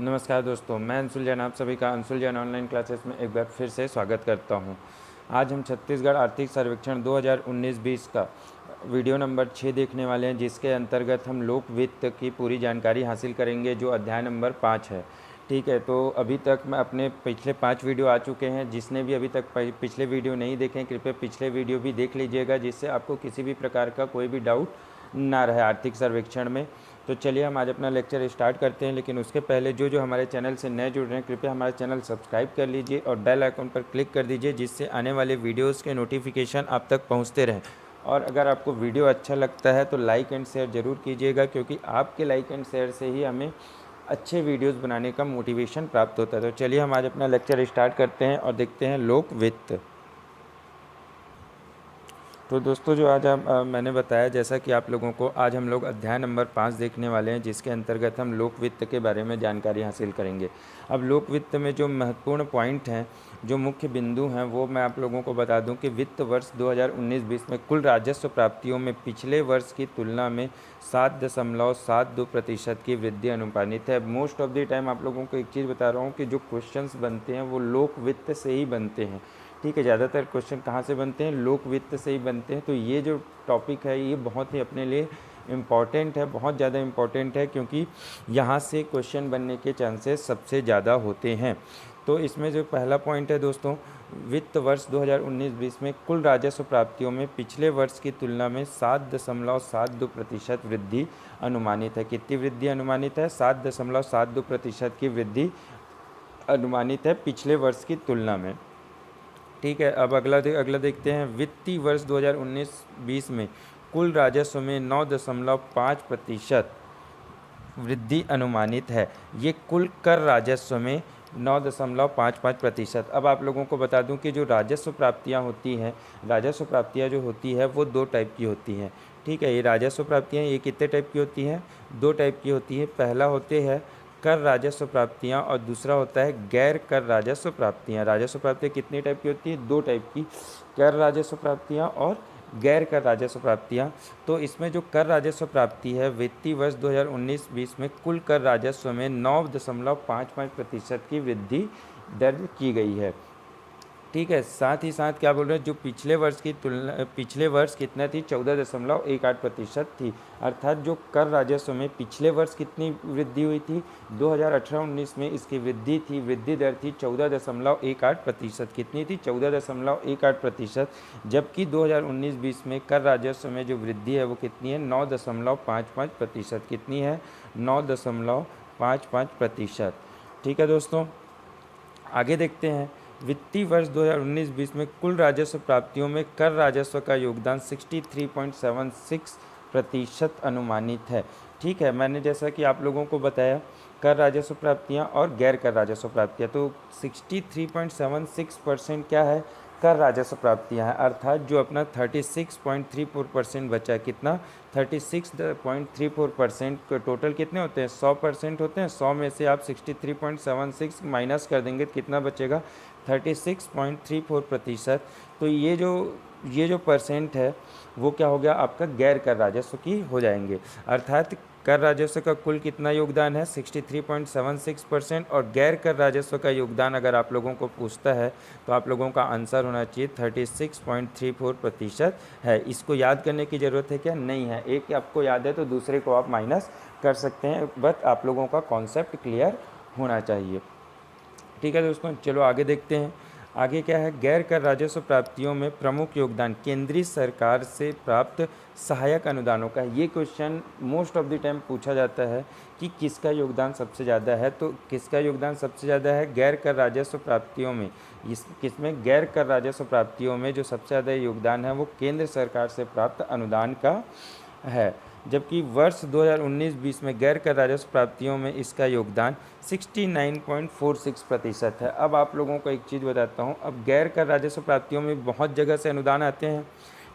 नमस्कार दोस्तों, मैं अंशुल जैन आप सभी का अंशुल जैन ऑनलाइन क्लासेस में एक बार फिर से स्वागत करता हूं। आज हम छत्तीसगढ़ आर्थिक सर्वेक्षण 2019-20 का वीडियो नंबर 6 देखने वाले हैं, जिसके अंतर्गत हम लोक वित्त की पूरी जानकारी हासिल करेंगे, जो अध्याय नंबर 5 है। ठीक है, तो अभी तक मैं अपने पिछले 5 वीडियो आ चुके हैं। जिसने भी अभी तक पिछले वीडियो नहीं देखे, कृपया पिछले वीडियो भी देख लीजिएगा, जिससे आपको किसी भी प्रकार का कोई भी डाउट ना रहे आर्थिक सर्वेक्षण में। तो चलिए हम आज अपना लेक्चर स्टार्ट करते हैं, लेकिन उसके पहले जो हमारे चैनल से नए जुड़ रहे हैं, कृपया हमारे चैनल सब्सक्राइब कर लीजिए और बेल आइकन पर क्लिक कर दीजिए, जिससे आने वाले वीडियोस के नोटिफिकेशन आप तक पहुंचते रहें। और अगर आपको वीडियो अच्छा लगता है तो लाइक एंड शेयर ज़रूर कीजिएगा, क्योंकि आपके लाइक एंड शेयर से ही हमें अच्छे वीडियोस बनाने का मोटिवेशन प्राप्त होता है। तो चलिए हम आज अपना लेक्चर स्टार्ट करते हैं और देखते हैं लोक वित्त। तो दोस्तों, जो आज मैंने बताया, जैसा कि आप लोगों को आज हम लोग अध्याय नंबर 5 देखने वाले हैं, जिसके अंतर्गत हम लोक वित्त के बारे में जानकारी हासिल करेंगे। अब लोक वित्त में जो महत्वपूर्ण पॉइंट हैं, जो मुख्य बिंदु हैं, वो मैं आप लोगों को बता दूं कि वित्त वर्ष 2019-20 में कुल राजस्व प्राप्तियों में पिछले वर्ष की तुलना में 7.72% की वृद्धि अनुमानित है। मोस्ट ऑफ द टाइम आप लोगों को एक चीज़ बता रहा हूँ कि जो क्वेश्चंस बनते हैं वो लोक वित्त से ही बनते हैं। ठीक है, ज़्यादातर क्वेश्चन कहाँ से बनते हैं? लोक वित्त से ही बनते हैं। तो ये जो टॉपिक है ये बहुत ही अपने लिए इम्पॉर्टेंट है, बहुत ज़्यादा इम्पॉर्टेंट है, क्योंकि यहाँ से क्वेश्चन बनने के चांसेस सबसे ज़्यादा होते हैं। तो इसमें जो पहला पॉइंट है दोस्तों, वित्त वर्ष 2019-20 में कुल राजस्व प्राप्तियों में पिछले वर्ष की तुलना में 7.72% वृद्धि अनुमानित है। कितनी वृद्धि अनुमानित है? 7.72% की वृद्धि अनुमानित है पिछले वर्ष की तुलना में। ठीक है, अब अगला देखते हैं। वित्तीय वर्ष 2019-20 में कुल राजस्व में 9.5% वृद्धि अनुमानित है। ये कुल कर राजस्व में 9.55%। अब आप लोगों को बता दूं कि जो राजस्व प्राप्तियां होती हैं, राजस्व प्राप्तियां जो होती है वो दो टाइप की होती हैं। ठीक है, ये राजस्व प्राप्तियां ये कितने टाइप की होती हैं? दो टाइप की होती है। पहला होते हैं कर राजस्व प्राप्तियां और दूसरा होता है गैर कर राजस्व प्राप्तियां। राजस्व प्राप्तियां कितनी टाइप की होती है? दो टाइप की, कर राजस्व प्राप्तियां और गैर कर राजस्व प्राप्तियां। तो इसमें जो कर राजस्व प्राप्ति है, वित्तीय वर्ष 2019-20 में कुल कर राजस्व में 9.55% की वृद्धि दर्ज की गई है। ठीक है, साथ ही साथ क्या बोल रहे हैं, जो पिछले वर्ष की तुलना, पिछले वर्ष कितना थी? 14.18% थी। अर्थात जो कर राजस्व में पिछले वर्ष कितनी वृद्धि हुई थी? 2018-19 में इसकी वृद्धि थी, वृद्धि दर थी 14.18%। कितनी थी? 14.18%। जबकि 2019-20 में कर राजस्व में जो वृद्धि है वो कितनी है? 9.55%। कितनी है? 9.55%। ठीक है दोस्तों, आगे देखते हैं। वित्तीय वर्ष 2019-20 में कुल राजस्व प्राप्तियों में कर राजस्व का योगदान 63.76% अनुमानित है। ठीक है, मैंने जैसा कि आप लोगों को बताया, कर राजस्व प्राप्तियां और गैर कर राजस्व प्राप्तियां, तो 63.76% क्या है? कर राजस्व प्राप्तियां हैं। अर्थात जो अपना 36.34% बचा है, कितना? 36.34%। टोटल कितने होते हैं? 100% होते हैं। 100 में से आप 63.76 माइनस कर देंगे तो कितना बचेगा? 36.34%। तो ये जो परसेंट है वो क्या हो गया? आपका गैर कर राजस्व की हो जाएंगे। अर्थात कर राजस्व का कुल कितना योगदान है? 63.76%। और गैर कर राजस्व का योगदान अगर आप लोगों को पूछता है तो आप लोगों का आंसर होना चाहिए 36.34% है। इसको याद करने की ज़रूरत है क्या? नहीं है। एक आपको याद है तो दूसरे को आप माइनस कर सकते हैं, बट आप लोगों का कॉन्सेप्ट क्लियर होना चाहिए। ठीक है दोस्तों, चलो आगे देखते हैं। आगे क्या है? गैर कर राजस्व प्राप्तियों में प्रमुख योगदान केंद्रीय सरकार से प्राप्त सहायक अनुदानों का। ये question most of the time पूछा जाता है कि किसका योगदान सबसे ज़्यादा है। तो किसका योगदान सबसे ज़्यादा है? गैर कर राजस्व प्राप्तियों में। किसमें? गैर कर राजस्व प्राप्तियों में जो सबसे ज़्यादा योगदान है वो केंद्र सरकार से प्राप्त अनुदान का है। जबकि वर्ष 2019-20 में गैर कर राजस्व प्राप्तियों में इसका योगदान 69.46% है। अब आप लोगों को एक चीज़ बताता हूँ। अब गैर कर राजस्व प्राप्तियों में बहुत जगह से अनुदान आते हैं।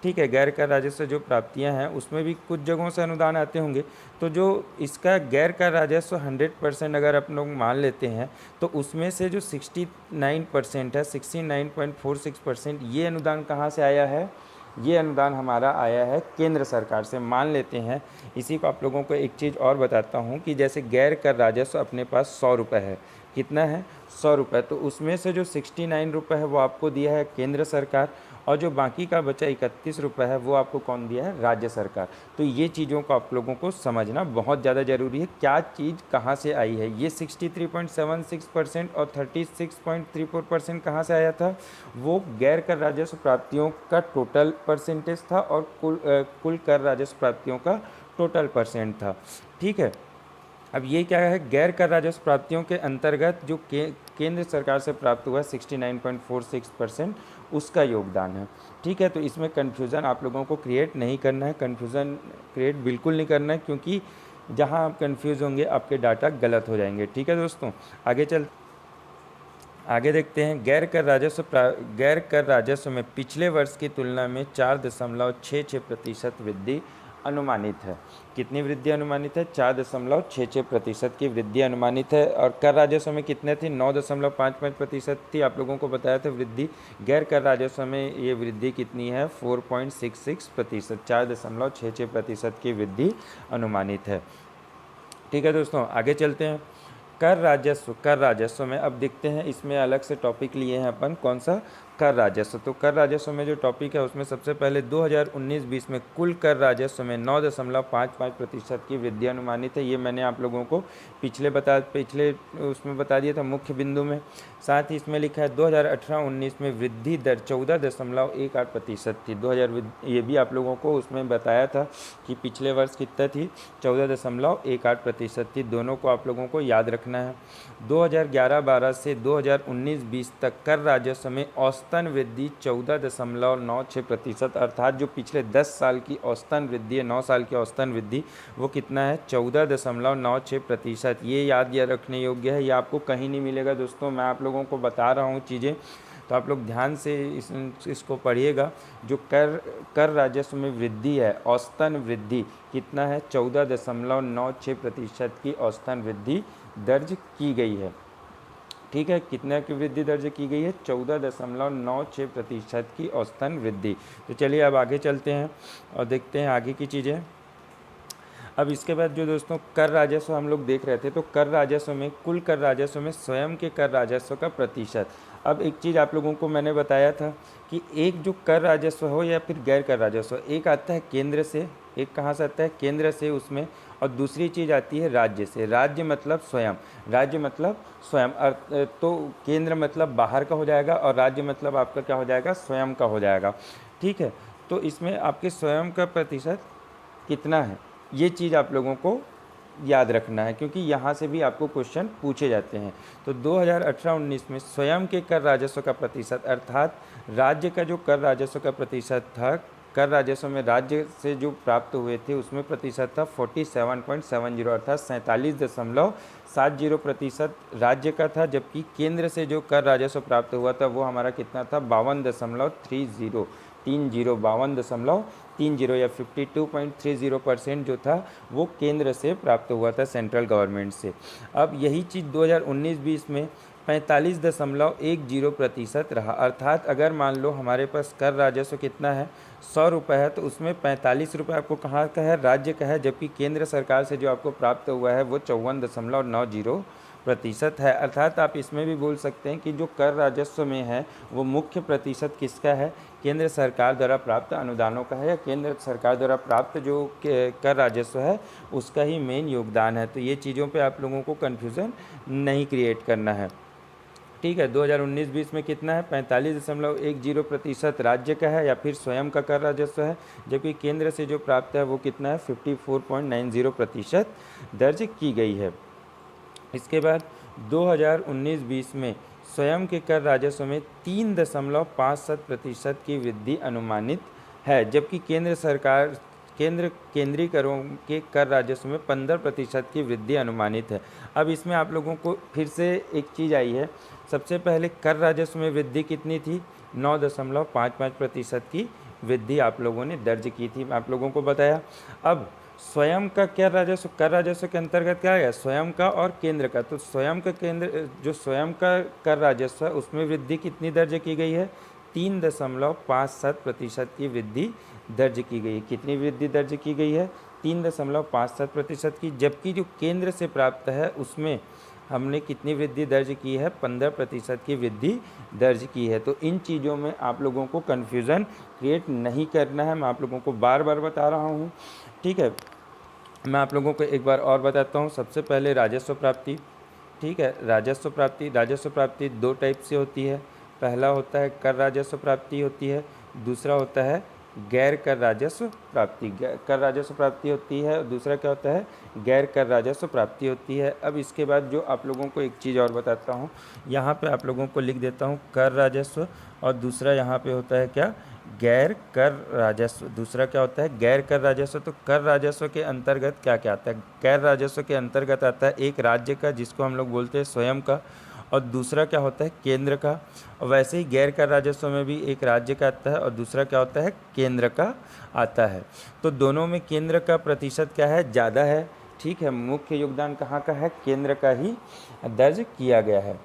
ठीक है, गैर कर राजस्व जो प्राप्तियां हैं उसमें भी कुछ जगहों से अनुदान आते होंगे। तो जो इसका गैर कर राजस्व 100% अगर आप लोग मान लेते हैं तो उसमें से जो 69% है, 69.46%, ये अनुदान कहाँ से आया है? ये अनुदान हमारा आया है केंद्र सरकार से। मान लेते हैं, इसी को आप लोगों को एक चीज़ और बताता हूँ कि जैसे गैर कर राजस्व अपने पास 100 रुपये है, कितना है 100 रुपये, तो उसमें से जो 69 रुपये है वो आपको दिया है केंद्र सरकार, और जो बाकी का बचा 31 रुपये है वो आपको कौन दिया है, राज्य सरकार। तो ये चीज़ों को आप लोगों को समझना बहुत ज़्यादा ज़रूरी है, क्या चीज़ कहाँ से आई है। ये 63.76% और 36.34% कहाँ से आया था, वो गैर कर राजस्व प्राप्तियों का टोटल परसेंटेज था और कुल कर राजस्व प्राप्तियों का टोटल परसेंट था। ठीक है, अब ये क्या है, गैर कर राजस्व प्राप्तियों के अंतर्गत जो केंद्र सरकार से प्राप्त हुआ 69.46% उसका योगदान है। ठीक है, तो इसमें कन्फ्यूज़न आप लोगों को क्रिएट नहीं करना है, कन्फ्यूज़न क्रिएट बिल्कुल नहीं करना है, क्योंकि जहां आप कन्फ्यूज़ होंगे आपके डाटा गलत हो जाएंगे। ठीक है दोस्तों, आगे देखते हैं। गैर कर राजस्व में पिछले वर्ष की तुलना में 4.66% वृद्धि अनुमानित है। कितनी वृद्धि अनुमानित है, 4.66% की वृद्धि अनुमानित है। और कर राजस्व में कितने थी, 9.55% थी। आप लोगों को बताया था वृद्धि। गैर कर राजस्व में ये वृद्धि कितनी है, 4.66%, 4.66% की वृद्धि अनुमानित है। ठीक है दोस्तों, आगे चलते हैं। कर राजस्व में अब देखते हैं, इसमें अलग से टॉपिक लिए हैं अपन, कौन सा, कर राजस्व। तो कर राजस्व में जो टॉपिक है उसमें सबसे पहले 2019-20 में कुल कर राजस्व में 9.55% की वृद्धि अनुमानित है। ये मैंने आप लोगों को पिछले उसमें बता दिया था मुख्य बिंदु में। साथ ही इसमें लिखा है 2018-19 में वृद्धि दर 14.18% थी। ये भी आप लोगों को उसमें बताया था कि पिछले वर्ष कितना थी, 14.18% थी। दोनों को आप लोगों को याद रखना है। 2011-12 से 2019-20 तक कर राजस्व में औसतन वृद्धि 14.96%, अर्थात जो पिछले 10 साल की औसतन वृद्धि है, 9 साल की औसतन वृद्धि, वो कितना है, 14.96%। ये याद या रखने योग्य है, ये आपको कहीं नहीं मिलेगा दोस्तों। मैं आप लोगों को बता रहा हूँ चीज़ें, तो आप लोग ध्यान से इसको पढ़िएगा। जो कर राजस्व में वृद्धि है, औसतन वृद्धि कितना है, 14.96% की औसतन वृद्धि दर्ज की गई है। ठीक है, कितने की वृद्धि दर्ज की गई है, 14.96% की औसतन वृद्धि। तो चलिए अब आगे चलते हैं और देखते हैं आगे की चीज़ें। अब इसके बाद जो दोस्तों कर राजस्व हम लोग देख रहे थे, तो कर राजस्व में, कुल कर राजस्व में स्वयं के कर राजस्व का प्रतिशत। अब एक चीज़ आप लोगों को मैंने बताया था कि एक जो कर राजस्व हो या फिर गैर कर राजस्व, एक आता है केंद्र से, एक कहाँ से आता है, केंद्र से उसमें, और दूसरी चीज़ आती है राज्य से। राज्य मतलब स्वयं, राज्य मतलब स्वयं, तो केंद्र मतलब बाहर का हो जाएगा और राज्य मतलब आपका क्या हो जाएगा, स्वयं का हो जाएगा। ठीक है, तो इसमें आपके स्वयं का प्रतिशत कितना है, ये चीज़ आप लोगों को याद रखना है, क्योंकि यहाँ से भी आपको क्वेश्चन पूछे जाते हैं। तो 2018-19 में स्वयं के कर राजस्व का प्रतिशत, अर्थात राज्य का जो कर राजस्व का प्रतिशत था, कर राजस्व में राज्य से जो प्राप्त हुए थे उसमें प्रतिशत था 47.70, अर्थात 47.70% राज्य का था। जबकि केंद्र से जो कर राजस्व प्राप्त हुआ था वो हमारा कितना था, 52.30, 52.30 या 52.30% जो था वो केंद्र से प्राप्त हुआ था, सेंट्रल गवर्नमेंट से। अब यही चीज़ 2019-20 में 45.10% रहा। अर्थात अगर मान लो हमारे पास कर राजस्व कितना है, 100 रुपये है, तो उसमें 45 रुपये आपको कहाँ का है, राज्य का है। जबकि केंद्र सरकार से जो आपको प्राप्त हुआ है वो 54.90% है। अर्थात आप इसमें भी बोल सकते हैं कि जो कर राजस्व में है वो मुख्य प्रतिशत किसका है, केंद्र सरकार द्वारा प्राप्त अनुदानों का है, या केंद्र सरकार द्वारा प्राप्त जो कर राजस्व है उसका ही मेन योगदान है। तो ये चीज़ों पे आप लोगों को कन्फ्यूज़न नहीं क्रिएट करना है। ठीक है, 2019-20 में कितना है, 45.10% राज्य का है या फिर स्वयं का कर राजस्व है। जबकि केंद्र से जो प्राप्त है वो कितना है, 54.90% दर्ज की गई है। इसके बाद 2019-20 में स्वयं के कर राजस्व में 3.57% की वृद्धि अनुमानित है। जबकि केंद्रीय करों के कर राजस्व में 15% की वृद्धि अनुमानित है। अब इसमें आप लोगों को फिर से एक चीज़ आई है। सबसे पहले कर राजस्व में वृद्धि कितनी थी, 9.55% की वृद्धि आप लोगों ने दर्ज की थी, आप लोगों को बताया। अब स्वयं का क्या राजस्व, कर राजस्व के अंतर्गत क्या है, स्वयं का और केंद्र का। तो स्वयं का कर राजस्व है उसमें वृद्धि कितनी दर्ज की गई है, 3.57% की वृद्धि दर्ज की गई है। कितनी वृद्धि दर्ज की गई है? 3.57% की। जबकि जो केंद्र से प्राप्त है उसमें हमने कितनी वृद्धि दर्ज की है? 15% की वृद्धि दर्ज की है। तो इन चीज़ों में आप लोगों को कन्फ्यूज़न क्रिएट नहीं करना है, मैं आप लोगों को बार बार बता रहा हूँ। ठीक है, मैं आप लोगों को एक बार और बताता हूँ। सबसे पहले राजस्व प्राप्ति। ठीक है, राजस्व प्राप्ति दो टाइप से होती है। पहला होता है कर राजस्व प्राप्ति होती है, दूसरा होता है गैर कर राजस्व प्राप्ति। कर राजस्व प्राप्ति होती है और दूसरा क्या होता है? गैर कर राजस्व प्राप्ति होती है। अब इसके बाद जो आप लोगों को एक चीज़ और बताता हूँ, यहाँ पे आप लोगों को लिख देता हूँ कर राजस्व, और दूसरा यहाँ पे होता है क्या? गैर कर राजस्व। दूसरा क्या होता है? गैर कर राजस्व। तो कर राजस्व के अंतर्गत क्या क्या आता है? कर राजस्व के अंतर्गत आता है एक राज्य का, जिसको हम लोग बोलते हैं स्वयं का, और दूसरा क्या होता है? केंद्र का। और वैसे ही गैर कर राजस्व में भी एक राज्य का आता है और दूसरा क्या होता है? केंद्र का आता है। तो दोनों में केंद्र का प्रतिशत क्या है? ज़्यादा है। ठीक है, मुख्य योगदान कहाँ का है? केंद्र का ही दर्ज किया गया है।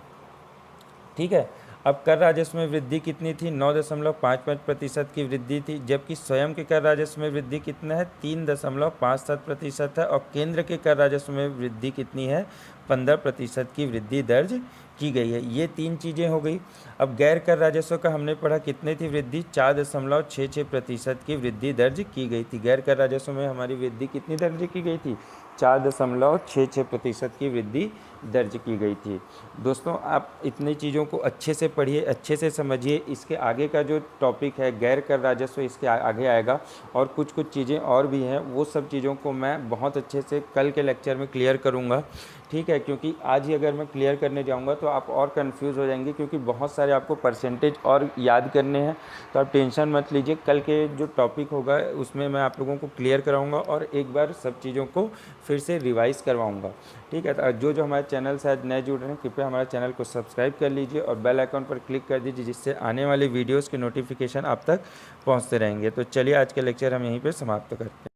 ठीक है, अब कर राजस्व में वृद्धि कितनी थी? 9.55% की वृद्धि थी। जबकि स्वयं के कर राजस्व में वृद्धि कितना है? 3.57% है। और केंद्र के कर राजस्व में वृद्धि कितनी है? 15% की वृद्धि दर्ज की गई है। ये तीन चीज़ें हो गई। अब गैर कर राजस्व का हमने पढ़ा, कितनी थी वृद्धि? 4.66% की वृद्धि दर्ज की गई थी। गैर कर राजस्व में हमारी वृद्धि कितनी दर्ज की गई थी? 4.66% की वृद्धि दर्ज की गई थी। दोस्तों, आप इतनी चीज़ों को अच्छे से पढ़िए, अच्छे से समझिए। इसके आगे का जो टॉपिक है गैर कर राजस्व, इसके आगे आएगा, और कुछ चीज़ें और भी हैं, वो सब चीज़ों को मैं बहुत अच्छे से कल के लेक्चर में क्लियर करूँगा। ठीक है, क्योंकि आज ही अगर मैं क्लियर करने जाऊँगा तो आप और कंफ्यूज हो जाएंगे, क्योंकि बहुत सारे आपको परसेंटेज और याद करने हैं। तो आप टेंशन मत लीजिए, कल के जो टॉपिक होगा उसमें मैं आप लोगों को क्लियर कराऊँगा और एक बार सब चीज़ों को फिर से रिवाइज़ करवाऊँगा। ठीक है, तो जो हमारे चैनल से आज नए जुड़ रहे हैं, कृपया हमारे चैनल को सब्सक्राइब कर लीजिए और बेल आइकन पर क्लिक कर दीजिए, जिससे आने वाले वीडियोज़ के नोटिफिकेशन आप तक पहुँचते रहेंगे। तो चलिए, आज का लेक्चर हम यहीं पर समाप्त करते हैं।